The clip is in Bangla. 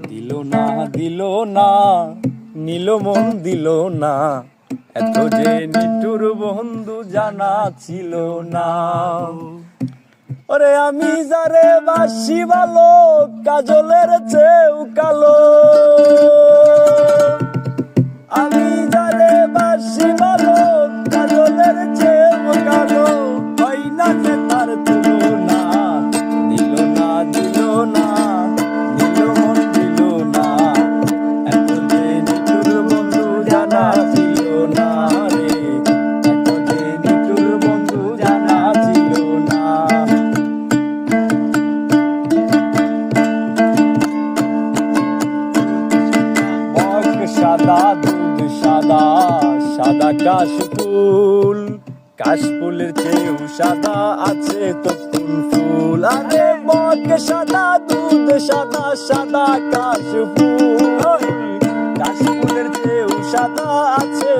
দিল না দিল না নীল মন দিল না, এত যে নিঠুর বন্ধু জানা ছিল না। ওরে আমি যারে বাসি ভালো, কাজলের চেয়েও কালো। আমি যারে বাসি ভালো, কাজলের চেয়েও কালো। হয় না যে তার তুলনা। দিল না দিল না নীল মন দিল না, এত যে নিঠুর বন্ধু জানা ছিল না রে, এত যে নিঠুর বন্ধু জানা ছিল না। বক সাদা দুধ সাদা, সাদা কাশফুল। কাশফুলের চেয়েও সাদা আছে তো কোন ফুল? আরে বক সাদা দুধ সাদা, সাদা কাশফুল। কাশফুলের চেয়েও সাদা আছে